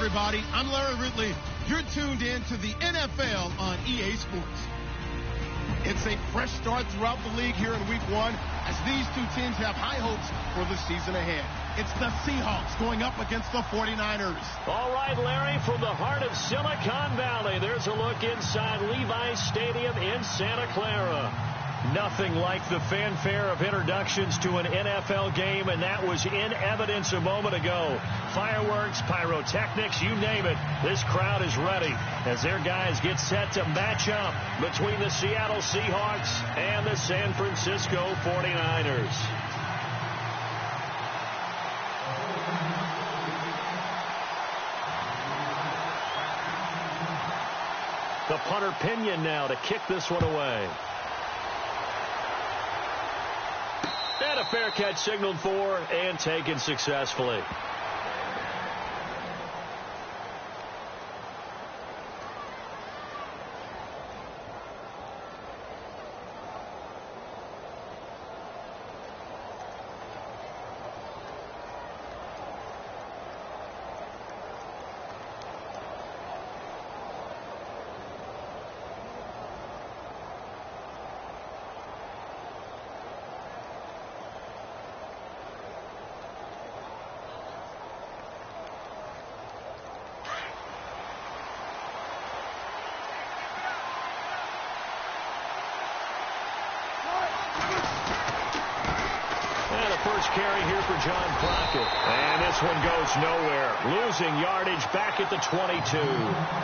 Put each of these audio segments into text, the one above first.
everybody. I'm Larry Ridley. You're tuned in to the NFL on EA Sports. It's a fresh start throughout the league here in Week 1 as these two teams have high hopes for the season ahead. It's the Seahawks going up against the 49ers. All right, Larry, from the heart of Silicon Valley, there's a look inside Levi's Stadium in Santa Clara. Nothing like the fanfare of introductions to an NFL game, and that was in evidence a moment ago. Fireworks, pyrotechnics, you name it. This crowd is ready as their guys get set to match up between the Seattle Seahawks and the San Francisco 49ers. The punter Pinion now to kick this one away. And a fair catch signaled for and taken successfully. First carry here for John Crockett. And this one goes nowhere. Losing yardage back at the 22.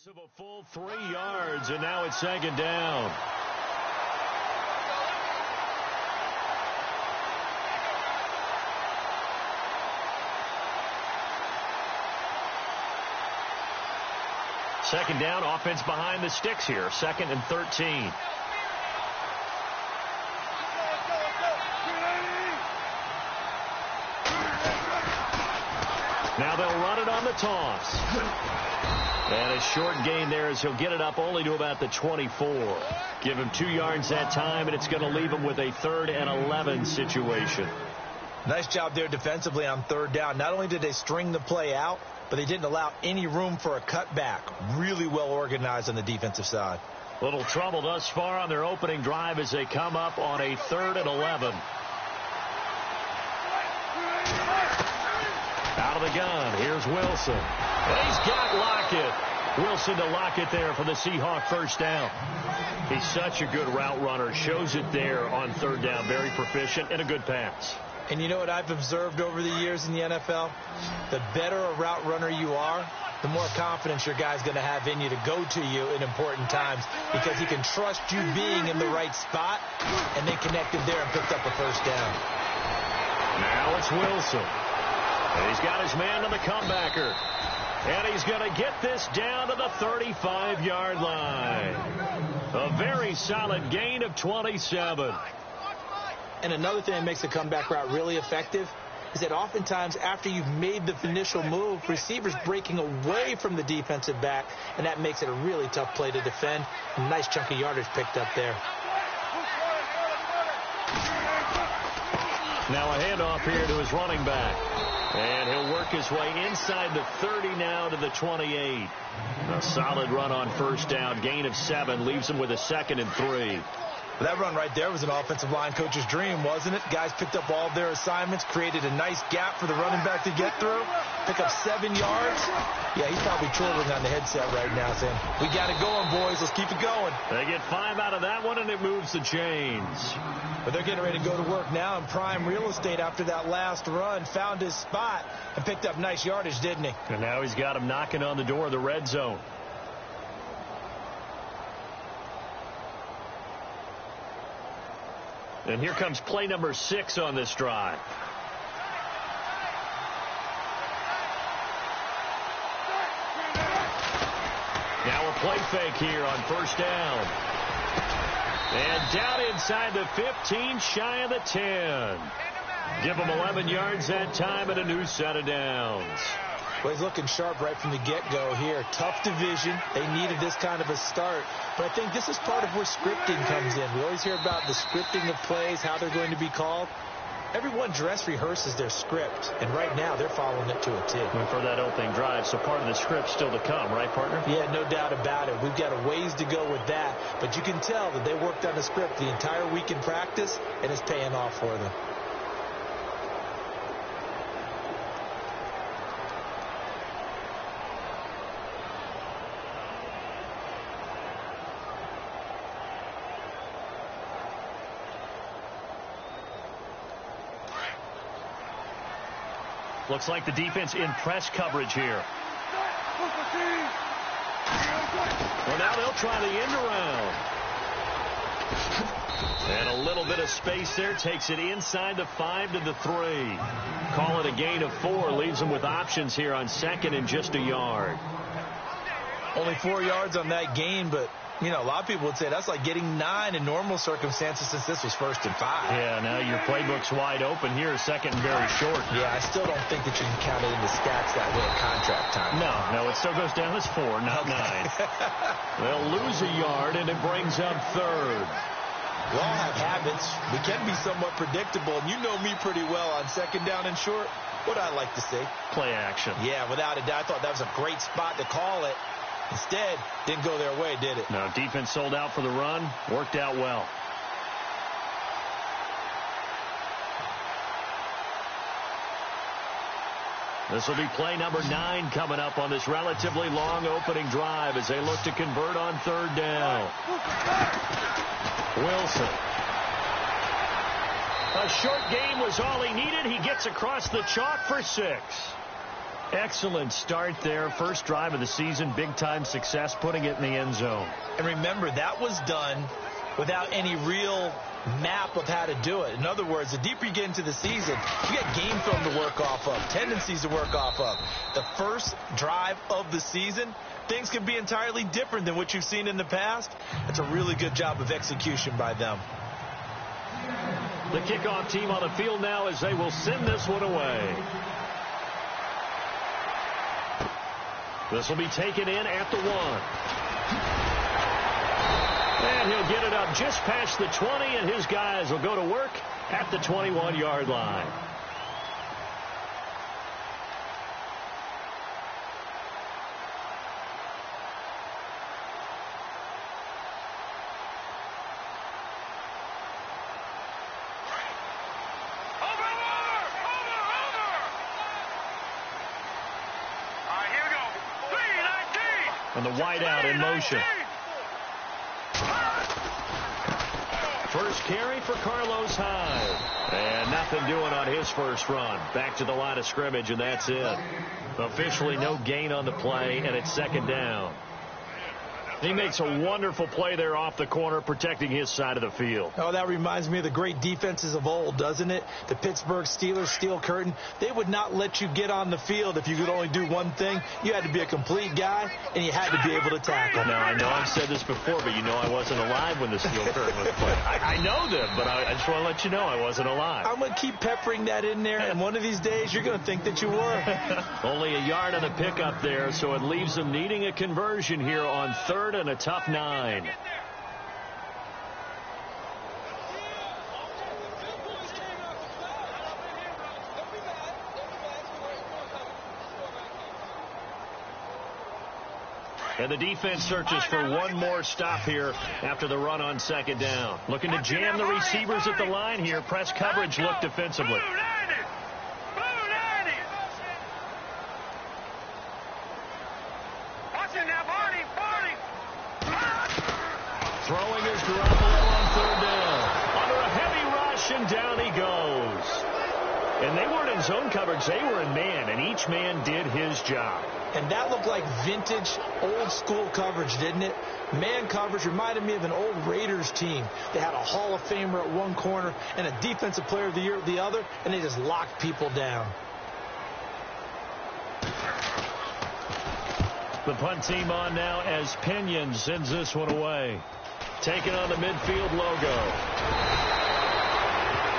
Loss of a full 3 yards, and now it's second down. Second down, offense behind the sticks here. 2nd and 13. Now they'll run it on the toss. And a short gain there as he'll get it up only to about the 24. Give him 2 yards that time, and it's going to leave him with a 3rd and 11 situation. Nice job there defensively on 3rd down. Not only did they string the play out, but they didn't allow any room for a cutback. Really well organized on the defensive side. Little trouble thus far on their opening drive as they come up on a 3rd and 11. Out of the gun, here's Wilson. And he's got Lockett. Wilson to Lockett there for the Seahawk first down. He's such a good route runner. Shows it there on 3rd down. Very proficient and a good pass. And you know what I've observed over the years in the NFL? The better a route runner you are, the more confidence your guy's going to have in you to go to you in important times because he can trust you being in the right spot, and they connected there and picked up a first down. Now it's Wilson. And he's got his man on the comebacker. And he's going to get this down to the 35-yard line. A very solid gain of 27. And another thing that makes the comeback route really effective is that oftentimes after you've made the initial move, receivers breaking away from the defensive back, and that makes it a really tough play to defend. A nice chunk of yardage picked up there. Now a handoff here to his running back. And he'll work his way inside the 30 now to the 28. A solid run on first down. Gain of 7 leaves him with a 2nd and 3. That run right there was an offensive line coach's dream, wasn't it? Guys picked up all of their assignments, created a nice gap for the running back to get through, pick up 7 yards. Yeah, he's probably chortling on the headset right now saying, we got it going, boys. Let's keep it going. They get 5 out of that one, and it moves the chains. But they're getting ready to go to work now in prime real estate after that last run. Found his spot and picked up nice yardage, didn't he? And now he's got him knocking on the door of the red zone. And here comes play number 6 on this drive. Now a play fake here on first down. And down inside the 15, shy of the 10. Give him 11 yards that time and a new set of downs. Well, he's looking sharp right from the get-go here. Tough division. They needed this kind of a start. But I think this is part of where scripting comes in. We always hear about the scripting of plays, how they're going to be called. Everyone dress rehearses their script, and right now they're following it to a T. And for that opening drive, so part of the script still to come, right, partner? Yeah, no doubt about it. We've got a ways to go with that, but you can tell that they worked on the script the entire week in practice, and it's paying off for them. Looks like the defense in press coverage here. Well, now they'll try the end around. And a little bit of space there takes it inside the 5 to the 3. Call it a gain of 4. Leaves them with options here on 2nd and just a yard. Only 4 yards on that gain, but you know, a lot of people would say that's like getting 9 in normal circumstances since this was 1st and 5. Yeah, now your playbook's wide open here, 2nd and very short. Yeah, I still don't think that you can count it into stats that way at contract time. No, it still goes down as 4, not 9. They'll lose a yard, and it brings up 3rd. We all have habits. We can be somewhat predictable, and you know me pretty well on 2nd down and short. What I like to see? Play action. Yeah, without a doubt. I thought that was a great spot to call it. Instead, didn't go their way, did it? No, defense sold out for the run. Worked out well. This will be play number 9 coming up on this relatively long opening drive as they look to convert on 3rd down. Wilson. A short game was all he needed. He gets across the chalk for 6. Excellent start there. First drive of the season. Big-time success putting it in the end zone. And remember, that was done without any real map of how to do it. In other words, the deeper you get into the season, you got game film to work off of, tendencies to work off of. The first drive of the season, things can be entirely different than what you've seen in the past. It's a really good job of execution by them. The kickoff team on the field now as they will send this one away. This will be taken in at the 1. And he'll get it up just past the 20, and his guys will go to work at the 21-yard line. And the wideout in motion. First carry for Carlos Hyde. And nothing doing on his first run. Back to the line of scrimmage, and that's it. Officially no gain on the play, and it's second down. He makes a wonderful play there off the corner, protecting his side of the field. Oh, that reminds me of the great defenses of old, doesn't it? The Pittsburgh Steelers, Steel Curtain. They would not let you get on the field if you could only do one thing. You had to be a complete guy, and you had to be able to tackle. Now, I know I've said this before, but you know I wasn't alive when the Steel Curtain was played. I know them, but I just want to let you know I wasn't alive. I'm going to keep peppering that in there, and one of these days you're going to think that you were. Only a yard on the pickup there, so it leaves them needing a conversion here on third and a tough 9. And the defense searches for one more stop here after the run on second down. Looking to jam the receivers at the line here. Press coverage look defensively. Throwing is Garoppolo on third down. Under a heavy rush, and down he goes. And they weren't in zone coverage. They were in man, and each man did his job. And that looked like vintage, old-school coverage, didn't it? Man coverage reminded me of an old Raiders team. They had a Hall of Famer at one corner and a Defensive Player of the Year at the other, and they just locked people down. The punt team on now as Pinion sends this one away. Taking on the midfield logo.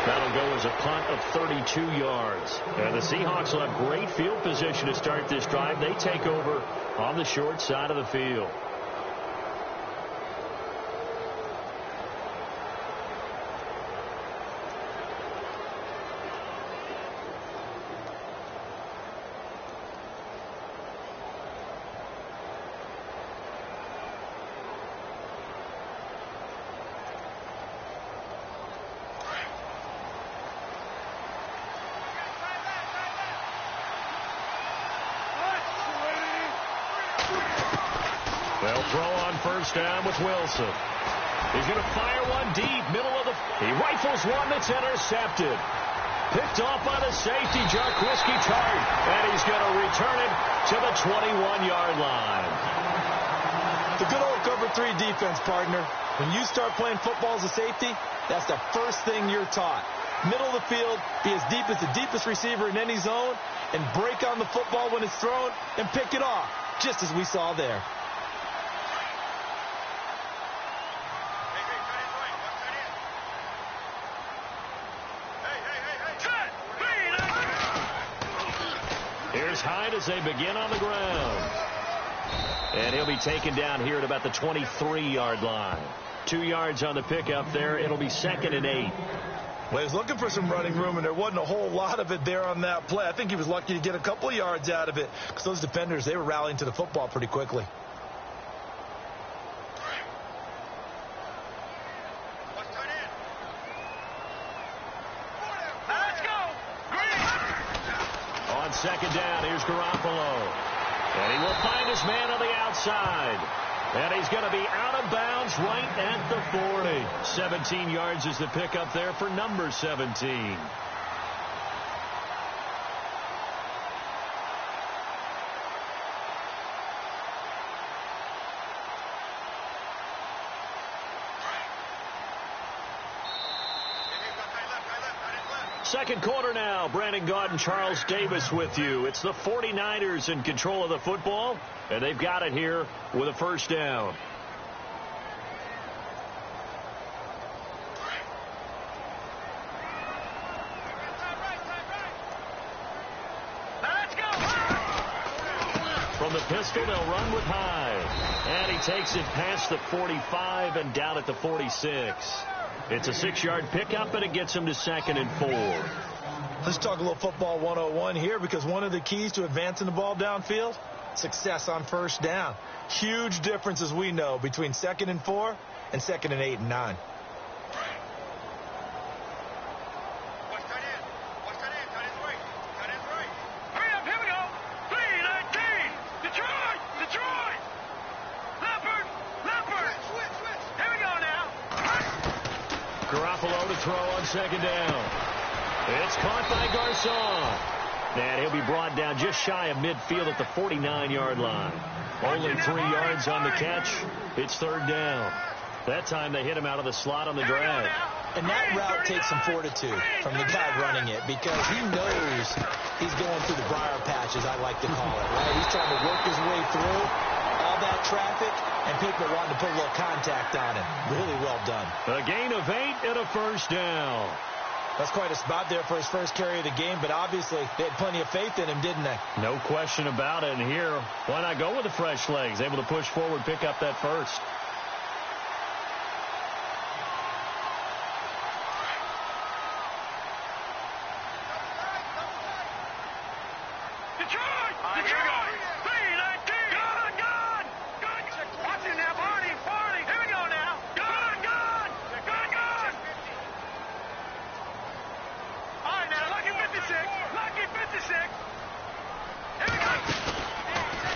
That'll go as a punt of 32 yards. And the Seahawks will have great field position to start this drive. They take over on the short side of the field. They'll throw on first down with Wilson. He's going to fire one deep, middle of the... He rifles one that's intercepted. Picked off by the safety, Jarquiski Tart. And he's going to return it to the 21-yard line. The good old cover 3 defense, partner. When you start playing football as a safety, that's the first thing you're taught. Middle of the field, be as deep as the deepest receiver in any zone, and break on the football when it's thrown and pick it off, just as we saw there. Here's Hyde as they begin on the ground. And he'll be taken down here at about the 23-yard line. 2 yards on the pickup there. It'll be 2nd and 8. Well, he was looking for some running room, and there wasn't a whole lot of it there on that play. I think he was lucky to get a couple of yards out of it because those defenders, they were rallying to the football pretty quickly. On second down, here's Garoppolo. And he will find his man on the outside. And he's going to be out of bounds right at the 40. 17 yards is the pickup there for number 17. second quarter now. Brandon Gaud and Charles Davis with you. It's the 49ers in control of the football, and they've got it here with a first down. From the pistol, they'll run with Hyde. And he takes it past the 45 and down at the 46. It's a 6-yard pickup, and it gets him to 2nd and 4. Let's talk a little football 101 here, because one of the keys to advancing the ball downfield, success on first down. Huge difference, as we know, between 2nd and 4 and 2nd and 8 and 9. Garoppolo to throw on 2nd down. It's caught by Garcon. And he'll be brought down just shy of midfield at the 49-yard line. Only 3 yards on the catch. It's 3rd down. That time they hit him out of the slot on the drag. And that route takes some fortitude from the guy running it, because he knows he's going through the briar patch, as I like to call it. Right? He's trying to work his way through all that traffic, and people wanting to put a little contact on him. Really well done. A gain of 8 and a first down. That's quite a spot there for his first carry of the game, but obviously they had plenty of faith in him, didn't they? No question about it. And here, why not go with the fresh legs? Able to push forward, pick up that first.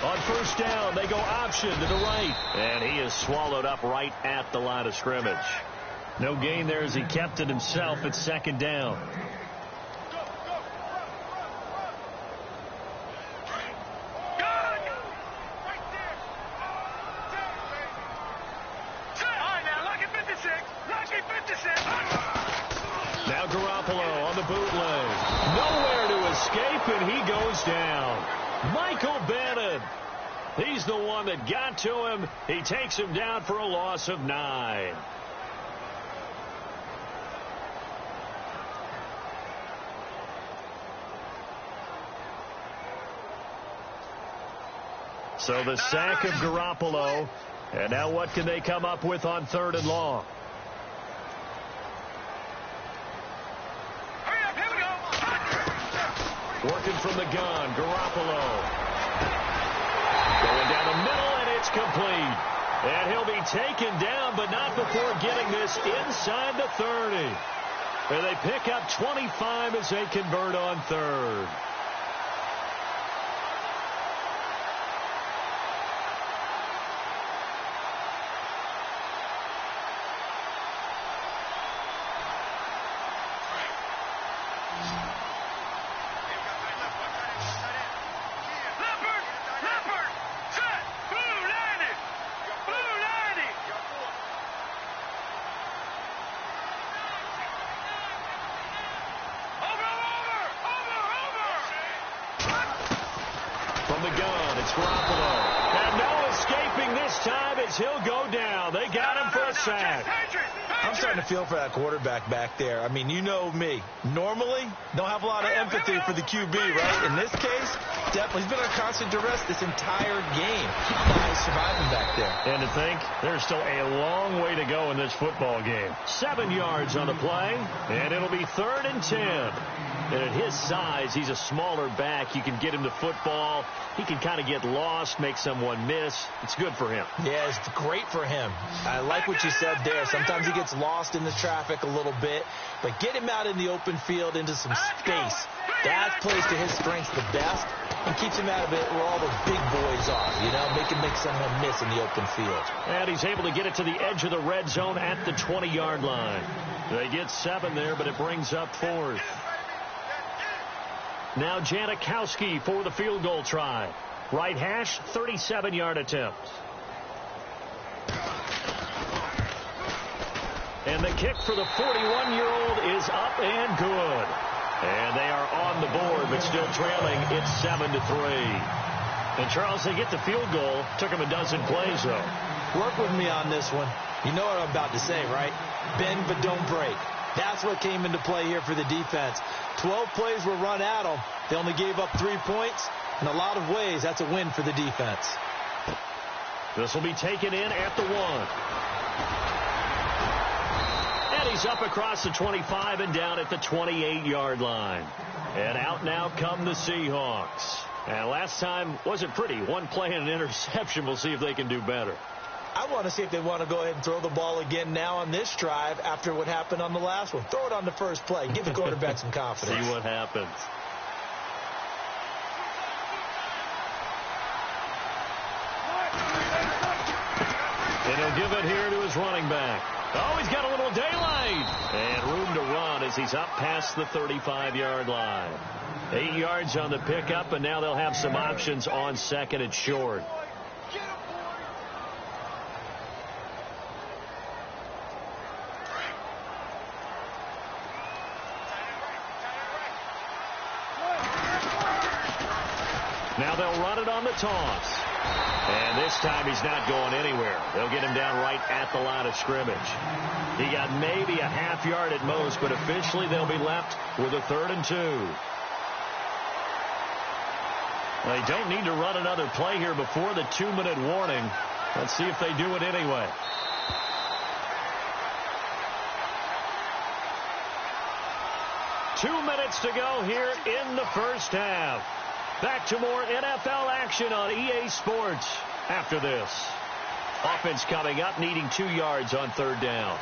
On first down, they go option to the right. And he is swallowed up right at the line of scrimmage. No gain there as he kept it himself at 2nd down. Now Garoppolo on the bootleg. Nowhere to escape, and he goes down. Michael Bannon. He's the one that got to him. He takes him down for a loss of 9. So the sack of Garoppolo. And now what can they come up with on 3rd and long? Working from the gun, Garoppolo. Going down the middle, and it's complete. And he'll be taken down, but not before getting this inside the 30. And they pick up 25 as they convert on 3rd. From the gun, it's Garoppolo. And no escaping this time as he'll go down. They got him for a sack. I'm starting to feel for that quarterback back there. I mean, you know me. Normally, don't have a lot of empathy for the QB, right? In this case, definitely. He's been under constant duress this entire game. He's surviving back there. And to think, there's still a long way to go in this football game. 7 yards on the play, and it'll be 3rd and 10. And at his size, he's a smaller back. You can get him to football. He can kind of get lost, make someone miss. It's good for him. Yeah, it's great for him. I like what you said there. Sometimes he gets lost in the traffic a little bit, but get him out in the open field into some space. That plays to his strengths the best and keeps him out of it where all the big boys are, you know, make someone miss in the open field. And he's able to get it to the edge of the red zone at the 20-yard line. They get 7 there, but it brings up 4th. Now Janikowski for the field goal try. Right hash, 37-yard attempt. And the kick for the 41-year-old is up and good. And they are on the board, but still trailing. It's 7-3. And, Charles, they get the field goal. Took them a dozen plays, though. Work with me on this one. You know what I'm about to say, right? Bend but don't break. That's what came into play here for the defense. 12 plays were run at them. They only gave up 3 points. In a lot of ways, that's a win for the defense. This will be taken in at the 1. And he's up across the 25 and down at the 28-yard line. And out now come the Seahawks. And last time wasn't pretty. One play and an interception. We'll see if they can do better. I want to see if they want to go ahead and throw the ball again now on this drive after what happened on the last one. Throw it on the first play. Give the quarterback some confidence. See what happens. And he'll give it here to his running back. Oh, he's got a little daylight. And room to run as he's up past the 35-yard line. 8 yards on the pickup, and now they'll have some options on second and short. Now they'll run it on the toss. And this time he's not going anywhere. They'll get him down right at the line of scrimmage. He got maybe a half yard at most, but officially they'll be left with a 3rd and 2. They don't need to run another play here before the 2-minute warning. Let's see if they do it anyway. Two minutes to go here in the first half. Back to more NFL action on EA Sports after this. Offense coming up, needing 2 yards on 3rd down.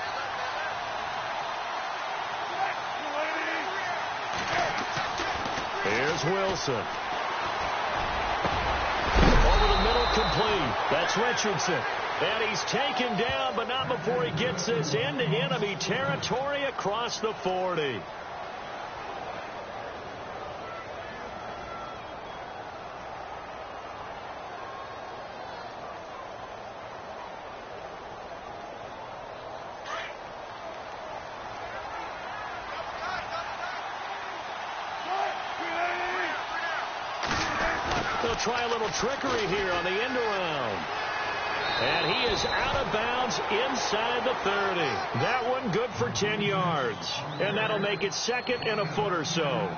Here's Wilson. Over the middle, complete. That's Richardson. And he's taken down, but not before he gets this into enemy territory across the 40. They'll try a little trickery here on the end around. And he is out of bounds inside the 30. That one good for 10 yards. And that'll make it 2nd and a foot or so.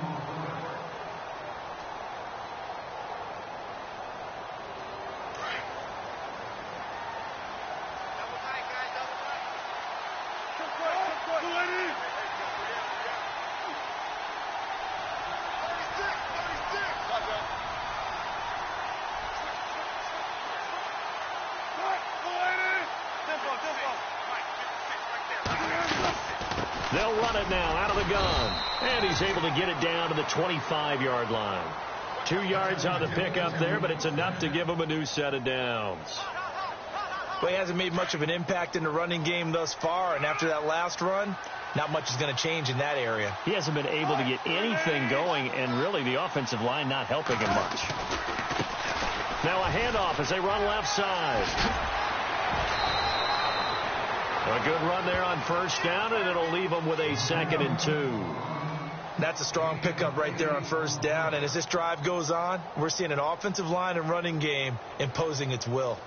They'll run it now out of the gun. And he's able to get it down to the 25-yard line. 2 yards on the pickup there, but it's enough to give him a new set of downs. Well, he hasn't made much of an impact in the running game thus far, and after that last run, not much is going to change in that area. He hasn't been able to get anything going, and really the offensive line not helping him much. Now a handoff as they run left side. A good run there on 1st down, and it'll leave them with a 2nd and 2. That's a strong pickup right there on 1st down, and as this drive goes on, we're seeing an offensive line and running game imposing its will.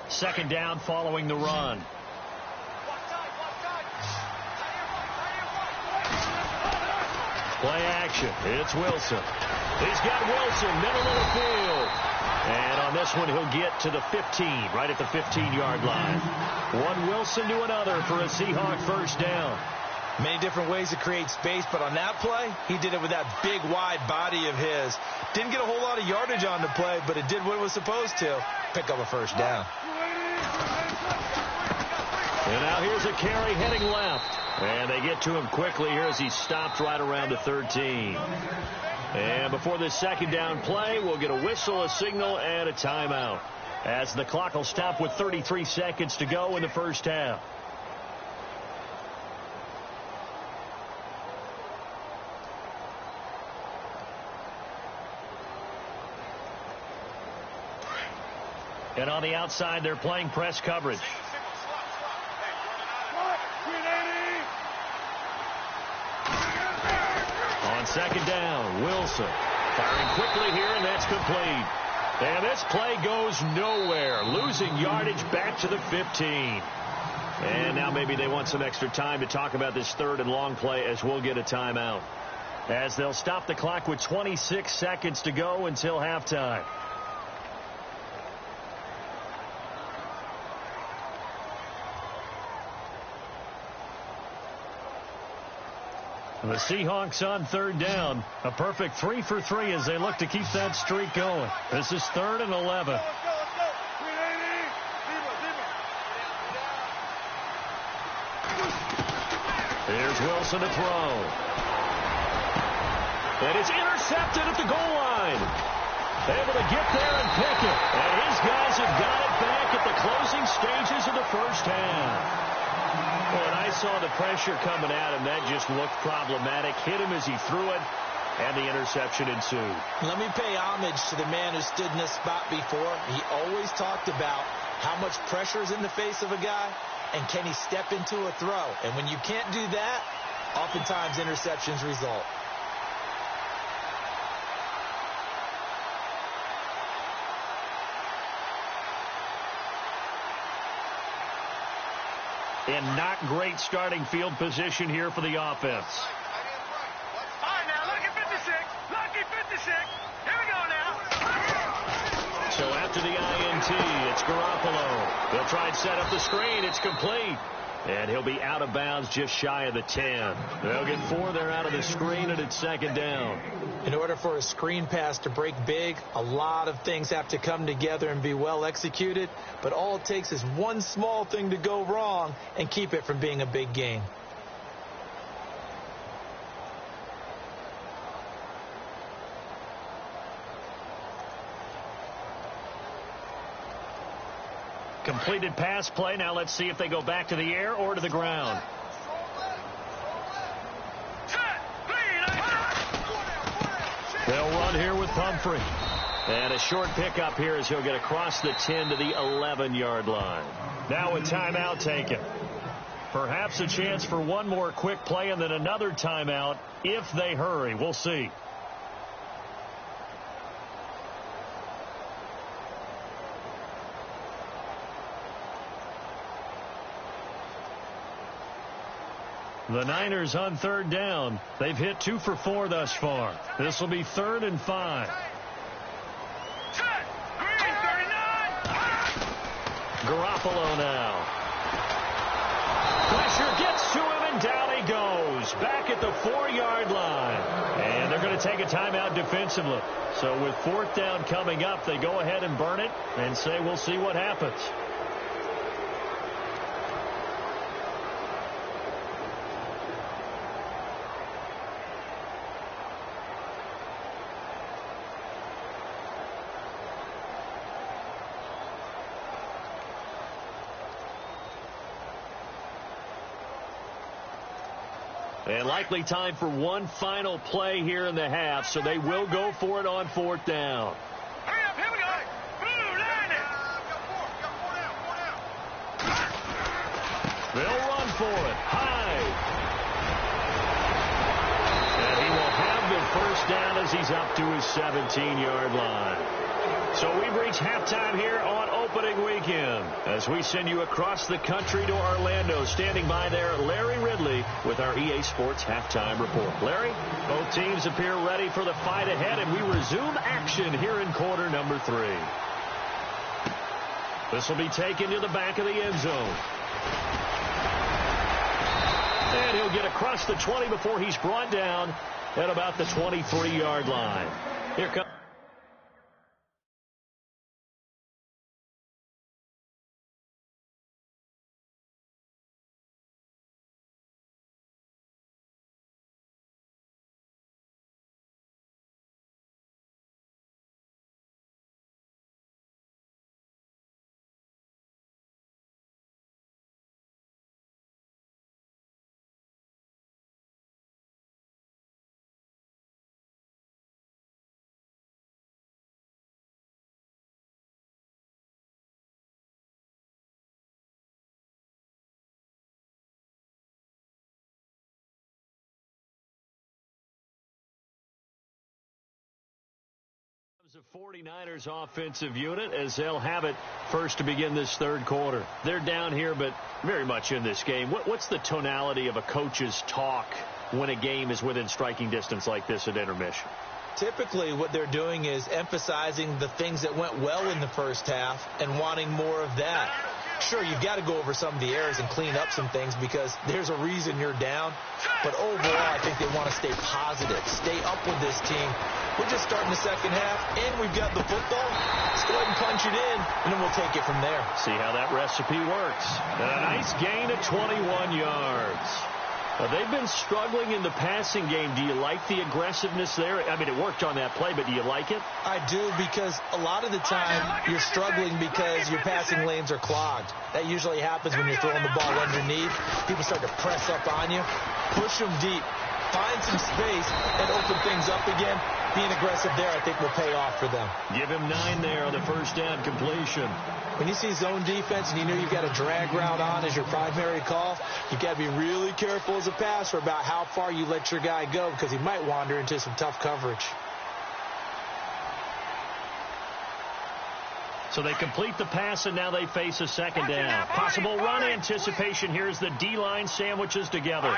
2nd down following the run. Play action. It's Wilson. He's got Wilson, middle of the field. And on this one, he'll get to the 15, right at the 15-yard line. One Wilson to another for a Seahawk 1st down. Many different ways to create space, but on that play, he did it with that big, wide body of his. Didn't get a whole lot of yardage on the play, but it did what it was supposed to. Pick up a 1st down. And now here's a carry heading left. And they get to him quickly here as he stopped right around the 13. And before this 2nd down play, we'll get a whistle, a signal, and a timeout, as the clock will stop with 33 seconds to go in the first half. And on the outside, they're playing press coverage. On second down, Wilson firing quickly here, and that's complete. And this play goes nowhere, losing yardage back to the 15. And now maybe they want some extra time to talk about this third and long play as we'll get a timeout. As they'll stop the clock with 26 seconds to go until halftime. The Seahawks on third down. A perfect 3 for 3 as they look to keep that streak going. This is 3rd and 11. Here's Wilson to throw. And it's intercepted at the goal line. Able to get there and pick it. And his guys have got it back at the closing stages of the first half. When I saw the pressure coming at him, that just looked problematic. Hit him as he threw it, and the interception ensued. Let me pay homage to the man who stood in this spot before. He always talked about how much pressure is in the face of a guy, and can he step into a throw. And when you can't do that, oftentimes interceptions result. In not great starting field position here for the offense. All right, now, lucky 56. Lucky 56. Here we go now. So after the INT, it's Garoppolo. They'll try and set up the screen. It's complete. And he'll be out of bounds just shy of the 10. They'll get 4 there out of the screen, and it's second down. In order for a screen pass to break big, a lot of things have to come together and be well executed. But all it takes is one small thing to go wrong and keep it from being a big gain. Completed pass play. Now let's see if they go back to the air or to the ground. They'll run here with Pumphrey. And a short pickup here as he'll get across the 10 to the 11-yard line. Now a timeout taken. Perhaps a chance for one more quick play and then another timeout if they hurry. We'll see. The Niners on third down. They've hit 2 for 4 thus far. This will be 3rd and 5. Garoppolo now. Pressure gets to him, and down he goes. Back at the 4-yard line. And they're going to take a timeout defensively. So with 4th down coming up, they go ahead and burn it and say we'll see what happens. And likely time for one final play here in the half, so they will go for it on 4th down. Hurry up, here we go. Boom, line it. They'll run for it. High. And he will have the first down as he's up to his 17-yard line. So we've reached halftime here on opening weekend as we send you across the country to Orlando. Standing by there, Larry Ridley with our EA Sports Halftime Report. Larry, both teams appear ready for the fight ahead, and we resume action here in quarter number 3. This will be taken to the back of the end zone. And he'll get across the 20 before he's brought down at about the 23-yard line. Here comes The 49ers offensive unit as they'll have it first to begin this third quarter. They're down here, but very much in this game. What's the tonality of a coach's talk when a game is within striking distance like this at intermission? Typically, what they're doing is emphasizing the things that went well in the first half and wanting more of that. Sure, you've got to go over some of the errors and clean up some things because there's a reason you're down. But overall, I think they want to stay positive, stay up with this team. We're just starting the second half, and we've got the football. Let's go ahead and punch it in, and then we'll take it from there. See how that recipe works. A nice gain of 21 yards. They've been struggling in the passing game. Do you like the aggressiveness there? I mean, it worked on that play, but do you like it? I do, because a lot of the time you're struggling because your passing lanes are clogged. That usually happens when you're throwing the ball underneath. People start to press up on you. Push them deep. Find some space and open things up again. Being aggressive there, I think, will pay off for them. Give him 9 there on the first down completion. When you see zone defense and you know you've got a drag route on as your primary call, you've got to be really careful as a passer about how far you let your guy go because he might wander into some tough coverage. So they complete the pass, and now they face a second down. Possible run anticipation. Here's the D-line sandwiches together.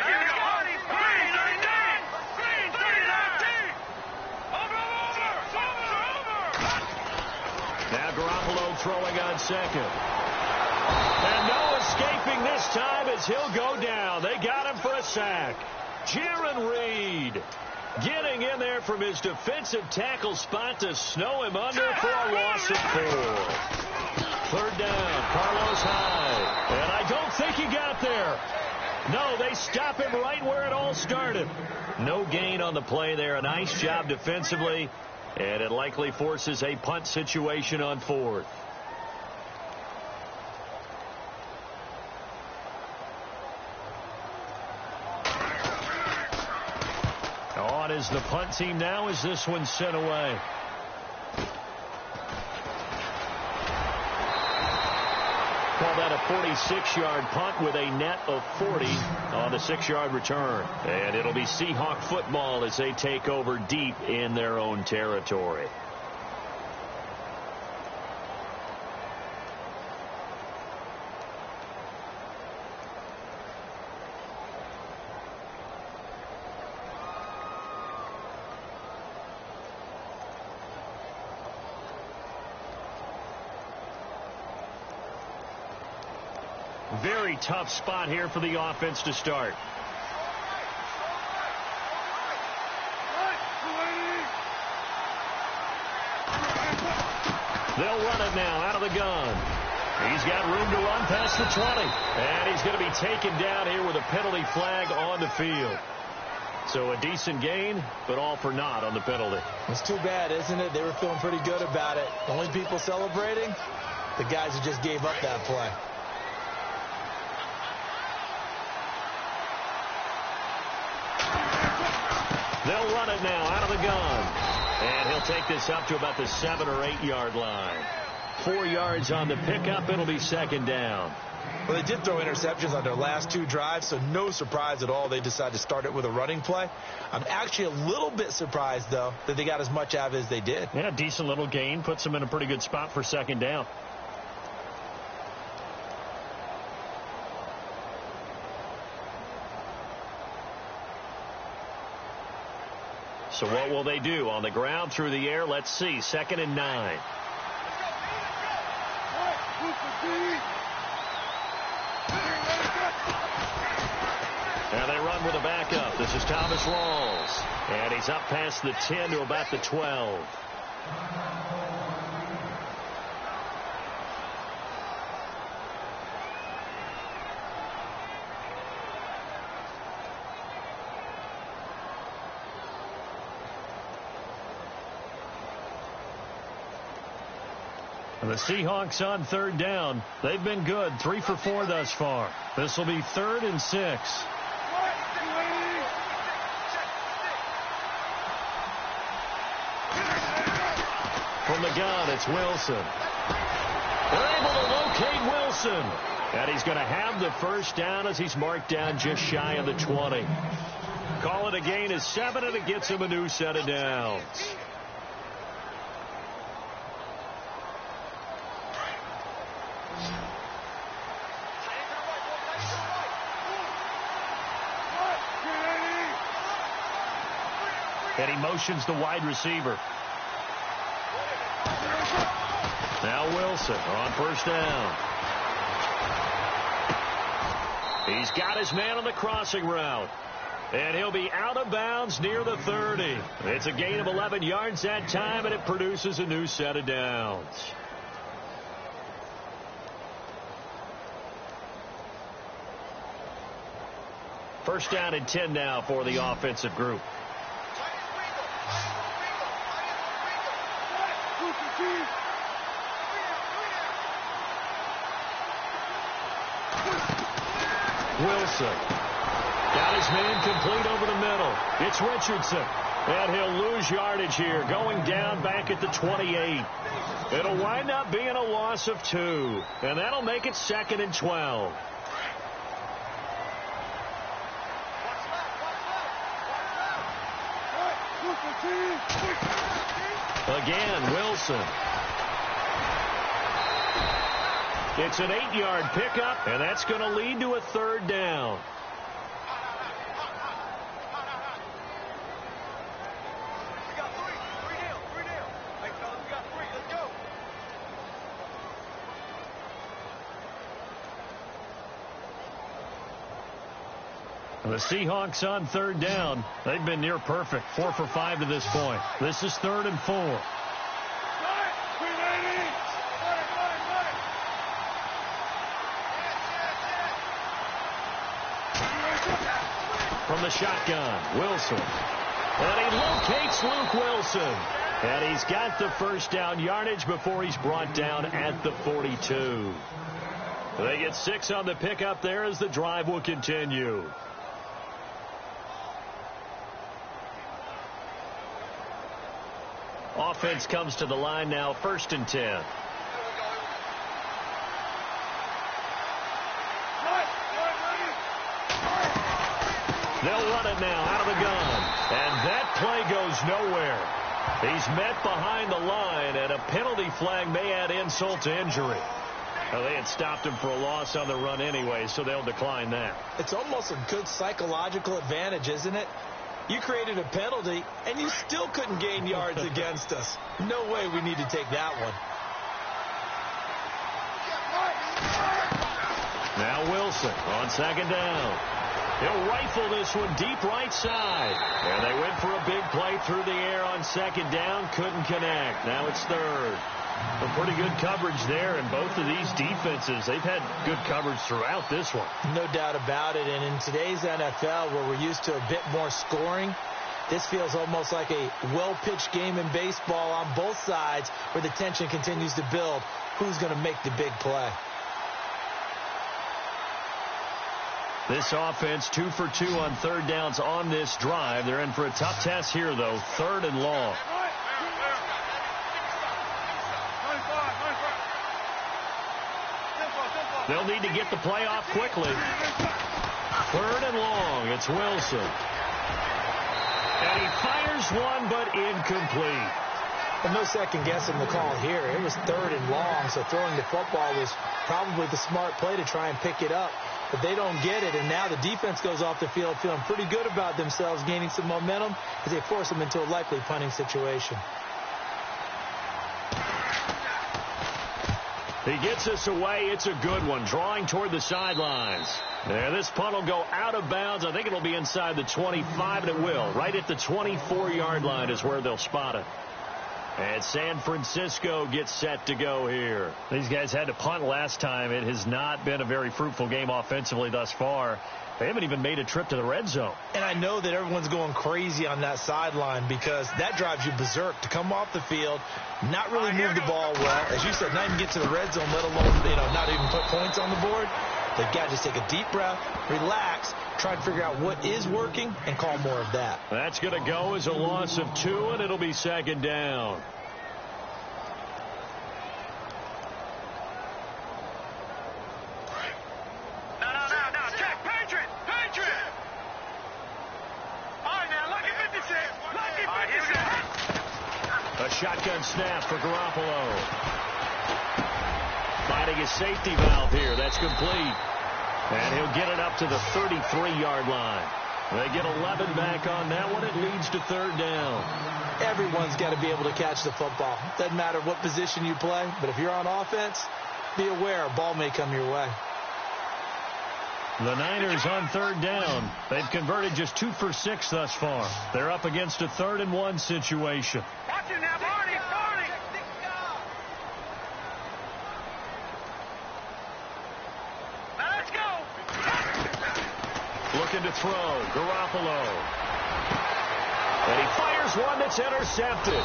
Now Garoppolo throwing on second. And no escaping this time as he'll go down. They got him for a sack. Jaron Reed getting in there from his defensive tackle spot to snow him under for a loss of 4. Third down, Carlos Hyde. And I don't think he got there. No, they stop him right where it all started. No gain on the play there. A nice job defensively. And it likely forces a punt situation on 4th. On is the punt team now as this one's sent away. Call that a 46-yard punt with a net of 40 on the 6-yard return. And it'll be Seahawk football as they take over deep in their own territory. Very tough spot here for the offense to start. They'll run it now out of the gun. He's got room to run past the 20. And he's going to be taken down here with a penalty flag on the field. So a decent gain, but all for naught on the penalty. It's too bad, isn't it? They were feeling pretty good about it. The only people celebrating, the guys who just gave up that play. They'll run it now out of the gun. And he'll take this up to about the 7 or 8 yard line. 4 yards on the pickup. It'll be second down. Well, they did throw interceptions on their last 2 drives, so no surprise at all they decided to start it with a running play. I'm actually a little bit surprised, though, that they got as much out of it as they did. Yeah, decent little gain. Puts them in a pretty good spot for second down. So what will they do? On the ground, through the air? Let's see. 2nd and 9. And they run with a backup. This is Thomas Rawls. And he's up past the 10 to about the 12. The Seahawks on 3rd down. They've been good. 3 for 4 thus far. This will be 3rd and 6. From the gun, it's Wilson. They're able to locate Wilson. And he's going to have the first down as he's marked down just shy of the 20. Call it a gain of 7, and it gets him a new set of downs. And he motions the wide receiver. Now Wilson on first down. He's got his man on the crossing route. And he'll be out of bounds near the 30. It's a gain of 11 yards that time, and it produces a new set of downs. First down and 10 now for the offensive group. Wilson got his man complete over the middle. It's Richardson. And he'll lose yardage here, going down back at the 28. It'll wind up being a loss of 2. And that'll make it 2nd and 12. Again, Wilson. It's an 8-yard pickup, and that's going to lead to a 3rd down. The Seahawks on 3rd down. They've been near perfect. 4 for 5 to this point. This is 3rd and 4. From the shotgun, Wilson. And he locates Luke Wilson. And he's got the first down yardage before he's brought down at the 42. They get 6 on the pickup there as the drive will continue. Offense comes to the line now, 1st and 10. They'll run it now out of the gun. And that play goes nowhere. He's met behind the line, and a penalty flag may add insult to injury. Well, they had stopped him for a loss on the run anyway, so they'll decline that. It's almost a good psychological advantage, isn't it? You created a penalty, and you still couldn't gain yards against us. No way we need to take that one. Now Wilson on 2nd down. He'll rifle this one deep right side. And they went for a big play through the air on 2nd down. Couldn't connect. Now it's 3rd. A pretty good coverage there, and both of these defenses, they've had good coverage throughout this one. No doubt about it, and in today's NFL, where we're used to a bit more scoring, this feels almost like a well-pitched game in baseball on both sides where the tension continues to build. Who's going to make the big play? This offense 2 for 2 on 3rd downs on this drive. They're in for a tough test here, though. 3rd and long. They'll need to get the play off quickly. 3rd and long. It's Wilson. And he fires one, but incomplete. Well, no second guessing the call here. It was 3rd and long, so throwing the football was probably the smart play to try and pick it up. But they don't get it, and now the defense goes off the field feeling pretty good about themselves, gaining some momentum as they force them into a likely punting situation. He gets us away. It's a good one, drawing toward the sidelines. And this punt will go out of bounds. I think it'll be inside the 25, and it will. Right at the 24-yard line is where they'll spot it. And San Francisco gets set to go here. These guys had to punt last time. It has not been a very fruitful game offensively thus far. They haven't even made a trip to the red zone. And I know that everyone's going crazy on that sideline because that drives you berserk to come off the field, not really move the ball well. As you said, not even get to the red zone, let alone, not even put points on the board. They've got to just take a deep breath, relax, try to figure out what is working, and call more of that. That's going to go as a loss of 2, and it'll be 2nd down. A shotgun snap for Garoppolo. Finding his safety valve here. That's complete. And he'll get it up to the 33-yard line. They get 11 back on that one. It leads to third down. Everyone's got to be able to catch the football. Doesn't matter what position you play, but if you're on offense, be aware a ball may come your way. The Niners on third down. They've converted just 2 for 6 thus far. They're up against a 3rd and 1 situation. Watch it now, Barney, Barney. Now let's go. Looking to throw. Garoppolo. And he fires one that's intercepted.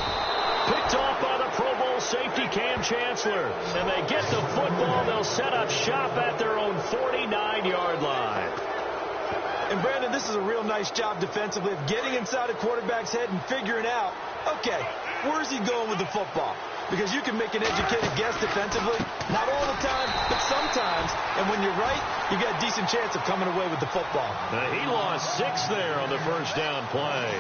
Picked off by the Pro Bowl safety Cam Chancellor. And they get the football. They'll set up shop at their own 49-yard line. And, Brandon, this is a real nice job defensively of getting inside a quarterback's head and figuring out, okay, where's he going with the football? Because you can make an educated guess defensively. Not all the time, but sometimes. And when you're right, you got a decent chance of coming away with the football. He lost 6 there on the first down play.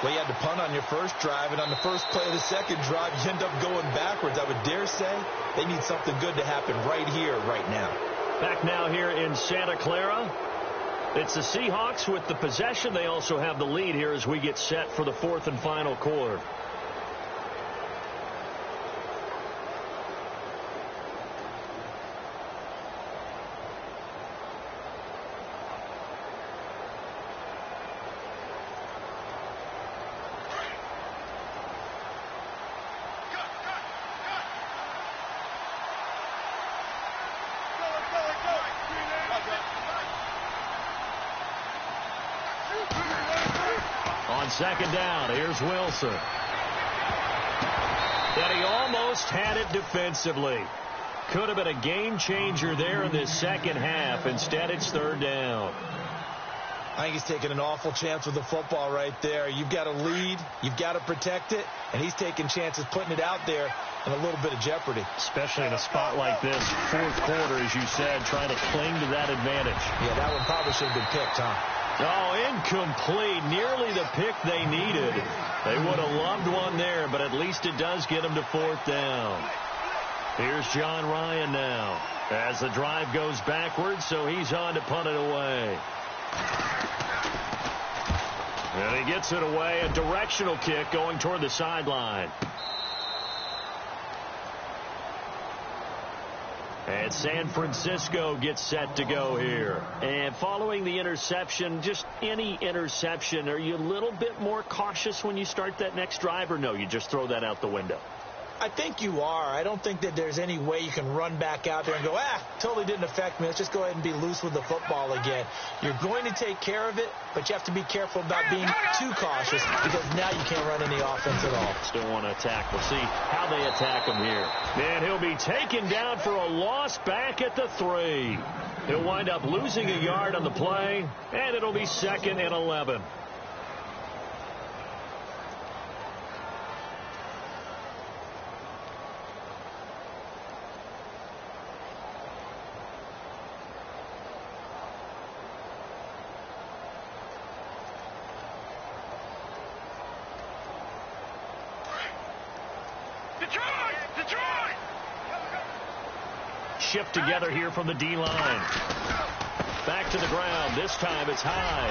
Well, you had to punt on your first drive, and on the first play of the second drive, you end up going backwards. I would dare say they need something good to happen right here, right now. Back now here in Santa Clara. It's the Seahawks with the possession. They also have the lead here as we get set for the 4th and final quarter. On second down, here's Wilson. And he almost had it defensively. Could have been a game changer there in this second half. Instead, it's third down. I think he's taking an awful chance with the football right there. You've got to lead. You've got to protect it. And he's taking chances, putting it out there in a little bit of jeopardy. Especially in a spot like this, 4th quarter, as you said, trying to cling to that advantage. Yeah, that one probably should have been picked, huh? Oh, incomplete. Nearly the pick they needed. They would have loved one there, but at least it does get them to 4th down. Here's John Ryan now as the drive goes backwards, so he's on to punt it away. And he gets it away. A directional kick going toward the sideline. And San Francisco gets set to go here. And following the interception, just any interception, are you a little bit more cautious when you start that next drive, or no, you just throw that out the window? I think you are. I don't think that there's any way you can run back out there and go, totally didn't affect me. Let's just go ahead and be loose with the football again. You're going to take care of it, but you have to be careful about being too cautious because now you can't run any offense at all. Still want to attack. We'll see how they attack him here. And he'll be taken down for a loss back at the 3. He'll wind up losing a yard on the play, and it'll be 2nd and 11. Shift together here from the D-line. Back to the ground. This time it's high.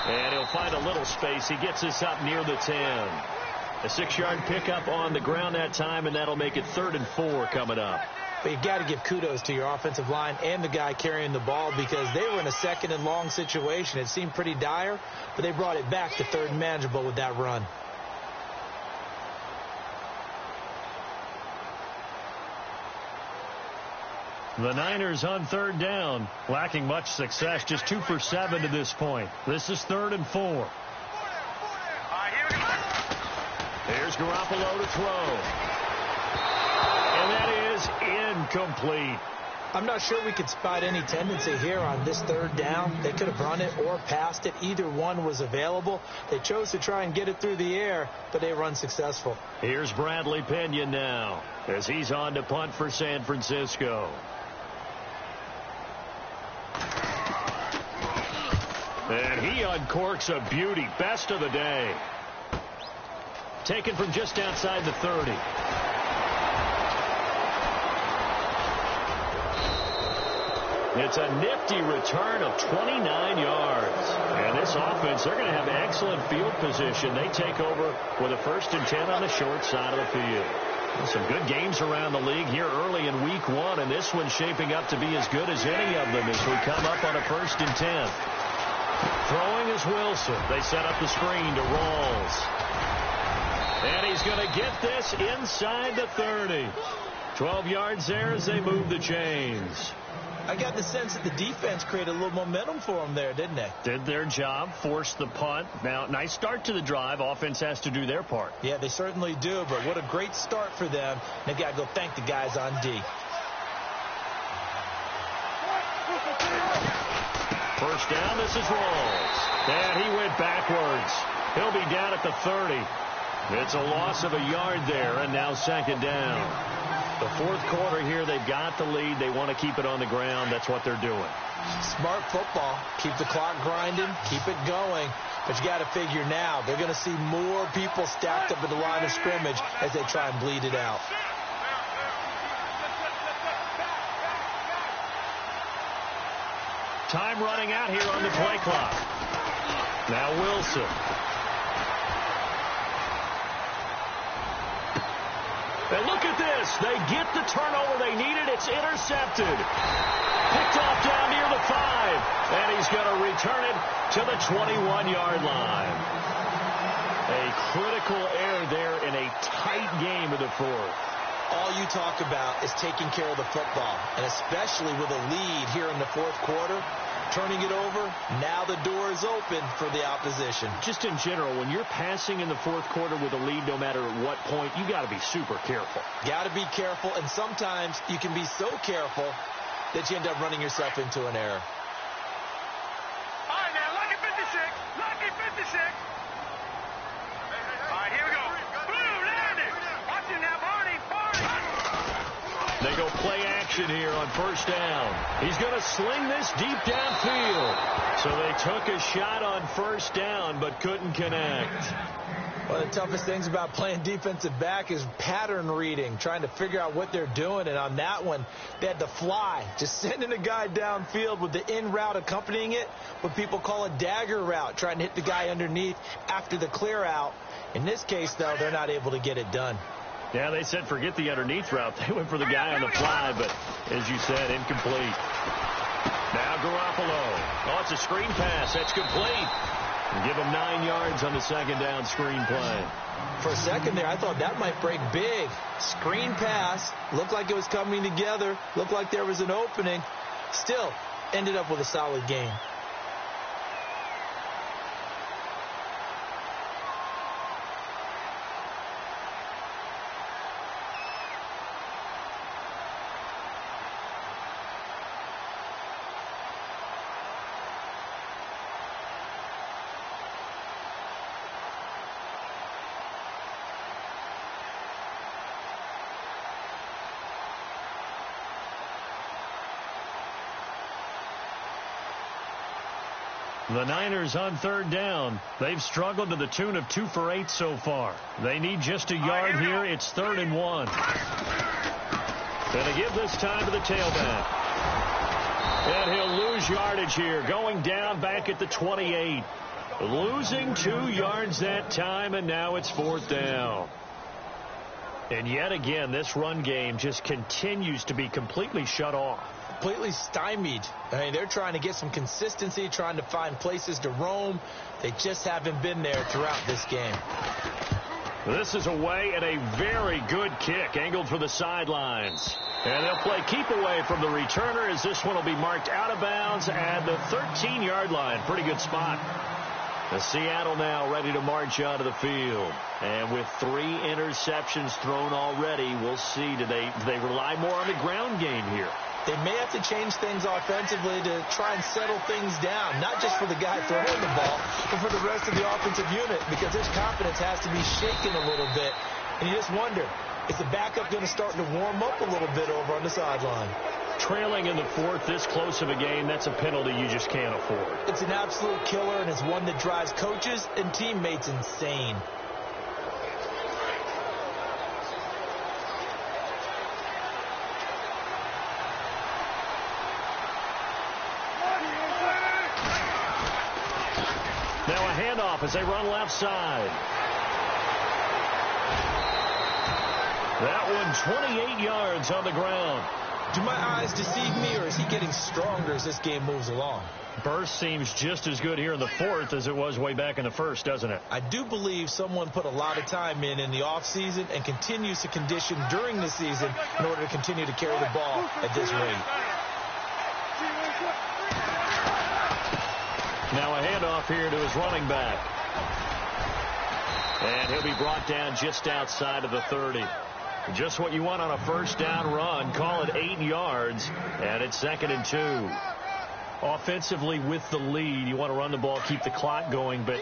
And he'll find a little space. He gets this up near the 10. A 6-yard pickup on the ground that time, and that'll make it 3rd and 4 coming up. But you've got to give kudos to your offensive line and the guy carrying the ball because they were in a 2nd and long situation. It seemed pretty dire, but they brought it back to 3rd and manageable with that run. The Niners on 3rd down, lacking much success, just 2 for 7 to this point. This is 3rd and 4. Here's Garoppolo to throw. And that is incomplete. I'm not sure we could spot any tendency here on this 3rd down. They could have run it or passed it. Either one was available. They chose to try and get it through the air, but they were unsuccessful. Here's Bradley Pena now as he's on to punt for San Francisco. And he uncorks a beauty. Best of the day. Taken from just outside the 30. It's a nifty return of 29 yards. And this offense, they're going to have excellent field position. They take over with a 1st and 10 on the short side of the field. Some good games around the league here early in week 1, and this one's shaping up to be as good as any of them as we come up on a 1st and 10. Throwing is Wilson. They set up the screen to Rawls. And he's going to get this inside the 30. 12 yards there as they move the chains. I got the sense that the defense created a little momentum for them there, didn't they? Did their job, forced the punt. Now, nice start to the drive. Offense has to do their part. Yeah, they certainly do, but what a great start for them. They've got to go thank the guys on D. First down, this is Rawls. And he went backwards. He'll be down at the 30. It's a loss of a yard there, and now 2nd down. The 4th quarter here, they've got the lead. They want to keep it on the ground. That's what they're doing. Smart football. Keep the clock grinding. Keep it going. But you got to figure now, they're going to see more people stacked up at the line of scrimmage as they try and bleed it out. Time running out here on the play clock. Now Wilson. And look at this. They get the turnover they needed. It's intercepted. Picked off down near the 5. And he's going to return it to the 21-yard line. A critical error there in a tight game of the 4th. All you talk about is taking care of the football, and especially with a lead here in the 4th quarter, turning it over, now the door is open for the opposition. Just in general, when you're passing in the 4th quarter with a lead, no matter at what point, you got to be super careful. Got to be careful, and sometimes you can be so careful that you end up running yourself into an error. All right, now, lucky 56. Lucky 56. All right, here we go. Boom, landed. Watch it now, Barney. They go play action here on 1st down. He's going to sling this deep downfield. So they took a shot on 1st down but couldn't connect. One of the toughest things about playing defensive back is pattern reading, trying to figure out what they're doing. And on that one, they had to fly, just sending a guy downfield with the in route accompanying it, what people call a dagger route, trying to hit the guy underneath after the clear out. In this case, though, they're not able to get it done. Yeah, they said forget the underneath route. They went for the guy on the fly, but as you said, incomplete. Now Garoppolo. Oh, it's a screen pass. That's complete. And give him 9 yards on the 2nd down screen play. For a second there, I thought that might break big. Screen pass. Looked like it was coming together. Looked like there was an opening. Still, ended up with a solid game. The Niners on 3rd down. They've struggled to the tune of 2 for 8 so far. They need just a yard here. It's 3rd and 1. Going to give this time to the tailback. And he'll lose yardage here. Going down back at the 28. Losing 2 yards that time, and now it's 4th down. And yet again, this run game just continues to be completely shut off. Completely stymied. I mean, they're trying to get some consistency, trying to find places to roam. They just haven't been there throughout this game. This is away and a very good kick, angled for the sidelines. And they'll play keep away from the returner as this one will be marked out of bounds at the 13-yard line. Pretty good spot. The Seattle now ready to march out of the field. And with 3 interceptions thrown already, we'll see. Do they rely more on the ground game here? They may have to change things offensively to try and settle things down, not just for the guy throwing the ball, but for the rest of the offensive unit, because his confidence has to be shaken a little bit. And you just wonder, is the backup going to start to warm up a little bit over on the sideline? Trailing in the 4th, this close of a game, that's a penalty you just can't afford. It's an absolute killer, and it's one that drives coaches and teammates insane. Now a handoff as they run left side. That one 28 yards on the ground. Do my eyes deceive me, or is he getting stronger as this game moves along? Burst seems just as good here in the fourth as it was way back in the first, doesn't it? I do believe someone put a lot of time in the offseason and continues to condition during the season in order to continue to carry the ball at this rate. Now a handoff here to his running back. And he'll be brought down just outside of the 30. Just what you want on a first down run. Call it 8 yards, and it's 2nd and 2. Offensively with the lead, you want to run the ball, keep the clock going, but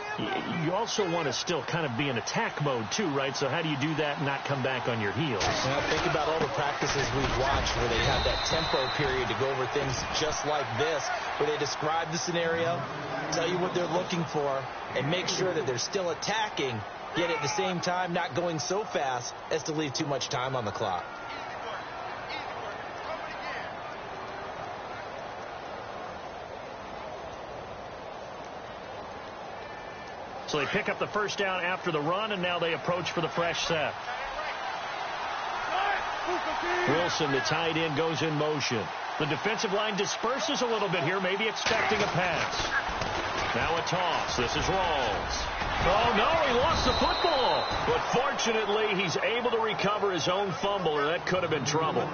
you also want to still kind of be in attack mode too, right? So how do you do that and not come back on your heels? Now, think about all the practices we've watched where they have that tempo period to go over things just like this, where they describe the scenario, tell you what they're looking for, and make sure that they're still attacking, yet at the same time not going so fast as to leave too much time on the clock. So they pick up the first down after the run, and now they approach for the fresh set. Wilson, the tight end, goes in motion. The defensive line disperses a little bit here, maybe expecting a pass. Now a toss. This is Rawls. Oh, no, he lost the football. But fortunately, he's able to recover his own fumble, or that could have been trouble.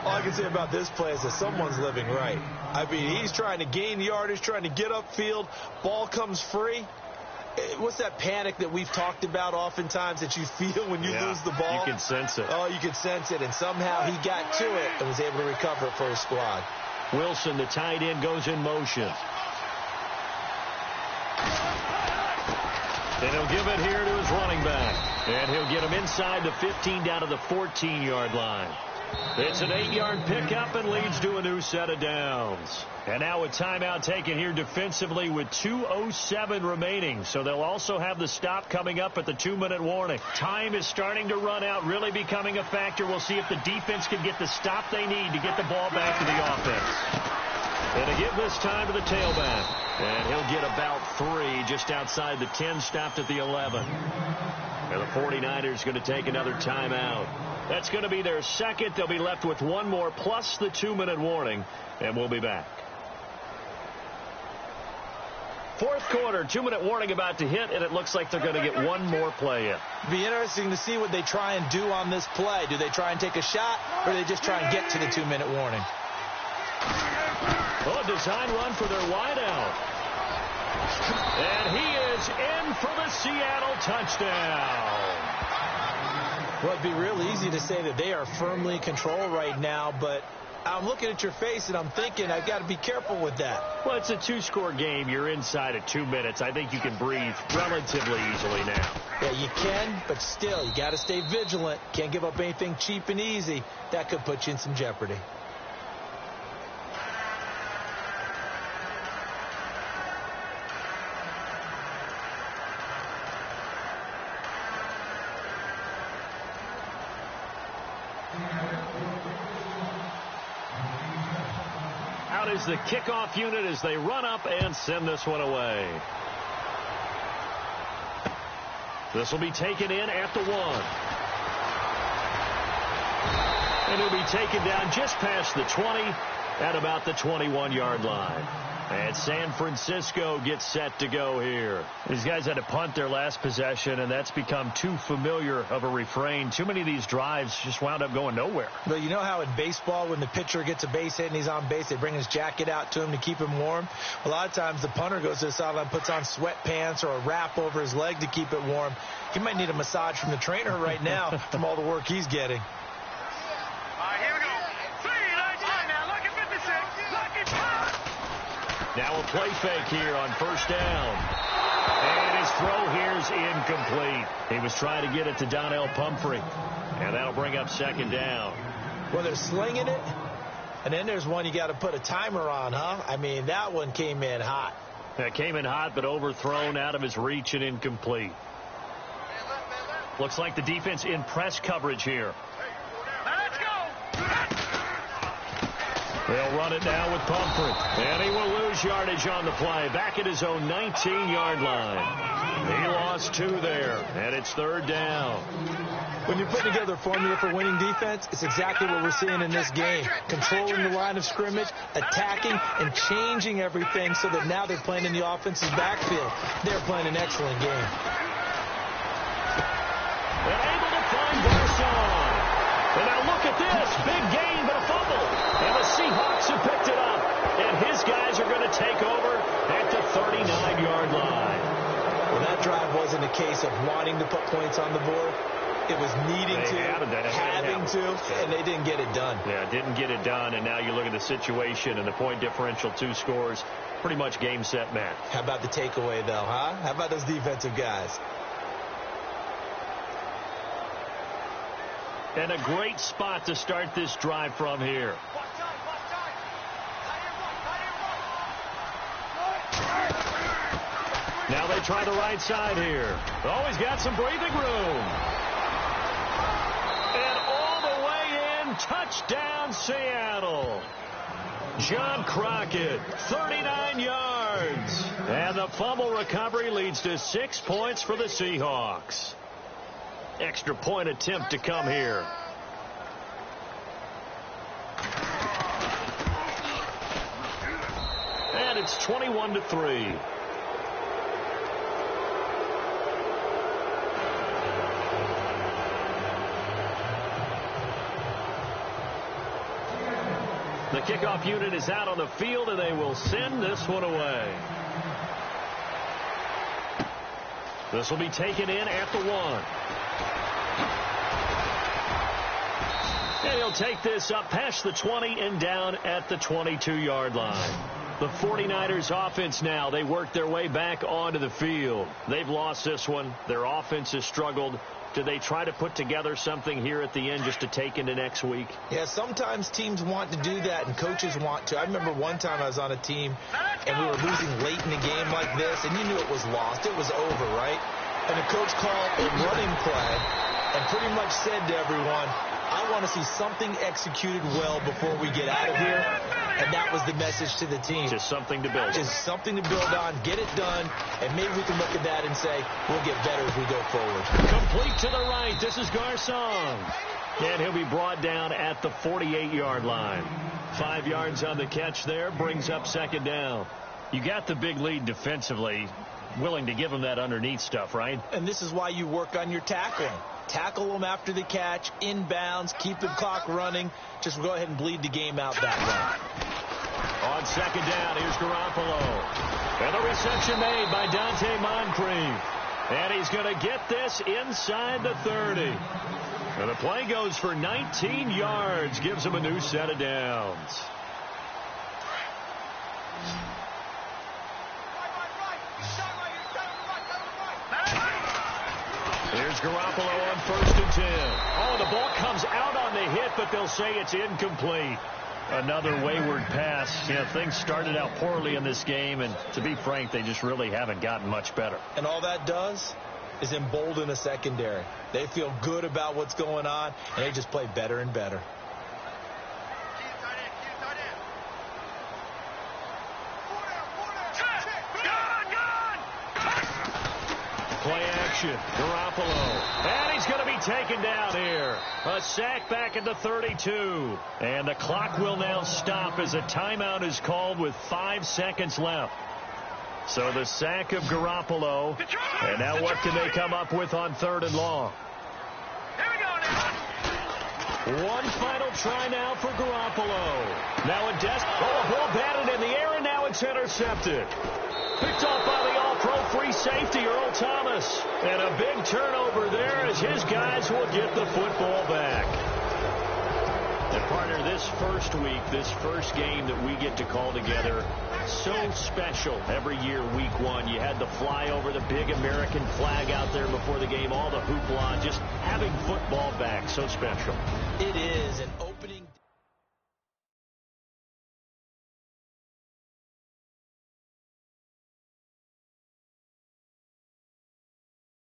All I can say about this play is that someone's living right. I mean, he's trying to gain yardage, trying to get upfield. Ball comes free. What's that panic that we've talked about oftentimes that you feel when you lose the ball? You can sense it. Oh, you can sense it. And somehow he got to it and was able to recover it for his squad. Wilson, the tight end, goes in motion. And he'll give it here to his running back. And he'll get him inside the 15 down to the 14-yard line. It's an 8-yard pickup and leads to a new set of downs. And now a timeout taken here defensively with 2:07 remaining. So they'll also have the stop coming up at the 2-minute warning. Time is starting to run out, really becoming a factor. We'll see if the defense can get the stop they need to get the ball back to the offense. And to give this time to the tailback. And he'll get about 3 just outside the 10, stopped at the 11. And the 49ers going to take another timeout. That's going to be their second. They'll be left with one more plus the 2-minute warning. And we'll be back. Fourth quarter, 2-minute warning about to hit, and it looks like they're going to get one more play in. It'll be interesting to see what they try and do on this play. Do they try and take a shot, or do they just try and get to the 2-minute warning? Oh, a design run for their wideout. And he is in for the Seattle touchdown. Well, it'd be real easy to say that they are firmly in control right now, but I'm looking at your face and I'm thinking I've got to be careful with that. Well, it's a 2-score game. You're inside at 2 minutes. I think you can breathe relatively easily now. Yeah, you can, but still, you got to stay vigilant. Can't give up anything cheap and easy. That could put you in some jeopardy. Out is the kickoff unit as they run up and send this one away. This will be taken in at the 1. And he'll be taken down just past the 20 at about the 21-yard line. And San Francisco gets set to go here. These guys had to punt their last possession, and that's become too familiar of a refrain. Too many of these drives just wound up going nowhere. But you know how in baseball, when the pitcher gets a base hit and he's on base, they bring his jacket out to him to keep him warm? A lot of times the punter goes to the sideline, puts on sweatpants or a wrap over his leg to keep it warm. He might need a massage from the trainer right now from all the work he's getting. Now a play fake here on first down. And his throw here's incomplete. He was trying to get it to Donnell Pumphrey. And that'll bring up second down. Well, they're slinging it. And then there's one you got to put a timer on, huh? I mean, that one came in hot. That came in hot, but overthrown, out of his reach and incomplete. Looks like the defense in press coverage here. Let's go. They'll run it now with Pumphrey. And he will lose yardage on the play. Back at his own 19-yard line. He lost 2 there, and it's 3rd down. When you're putting together a formula for winning defense, it's exactly what we're seeing in this game. Controlling the line of scrimmage, attacking, and changing everything so that now they're playing in the offense's backfield. They're playing an excellent game. And able to find Garcon. And now look at this. Big gain, but a fumble. And the Seahawks have picked it up. And his guys are going to take over at the 39-yard line. Well, that drive wasn't a case of wanting to put points on the board. It was needing to, having to, and they didn't get it done. Yeah, didn't get it done, and now you look at the situation and the point differential, 2 scores, pretty much game, set, match. How about the takeaway, though, huh? How about those defensive guys? And a great spot to start this drive from here. Now they try the right side here. Oh, he's got some breathing room. And all the way in, touchdown Seattle. John Crockett, 39 yards. And the fumble recovery leads to 6 points for the Seahawks. Extra point attempt to come here. And it's 21-3. The kickoff unit is out on the field, and they will send this one away. This will be taken in at the 1. And he'll take this up past the 20 and down at the 22-yard line. The 49ers offense now, they work their way back onto the field. They've lost this one. Their offense has struggled. Do they try to put together something here at the end just to take into next week? Yeah, sometimes teams want to do that and coaches want to. I remember one time I was on a team and we were losing late in a game like this, and you knew it was lost. It was over, right? And the coach called a running play and pretty much said to everyone, I want to see something executed well before we get out of here. And that was the message to the team. Just something to build on. Just something to build on, get it done, and maybe we can look at that and say, we'll get better as we go forward. Complete to the right. This is Garcon. And he'll be brought down at the 48-yard line. 5 yards on the catch there, brings up 2nd down. You got the big lead defensively, willing to give them that underneath stuff, right? And this is why you work on your tackling. Tackle them after the catch, inbounds, keep the clock running. Just go ahead and bleed the game out that way. On 2nd down, here's Garoppolo. And the reception made by Dante Moncrief. And he's going to get this inside the 30. And the play goes for 19 yards, gives him a new set of downs. Here's Garoppolo on 1st and 10. Oh, the ball comes out on the hit, but they'll say it's incomplete. Another wayward pass. You know, things started out poorly in this game, and to be frank, they just really haven't gotten much better. And all that does is embolden a secondary. They feel good about what's going on, and they just play better and better. Play action. Garoppolo. And he's going to be taken down here. A sack back at the 32. And the clock will now stop as a timeout is called with 5 seconds left. So the sack of Garoppolo. And now what can they come up with on 3rd and long? Here we go now. One final try now for Garoppolo. Now a ball batted in the air, and now it's intercepted. Picked off by the all-pro free safety, Earl Thomas. And a big turnover there as his guys will get the football back. And partner, this first week, this first game that we get to call together, so special every year, week 1. You had the flyover, the big American flag out there before the game, all the hoopla, just having football back, so special. It is.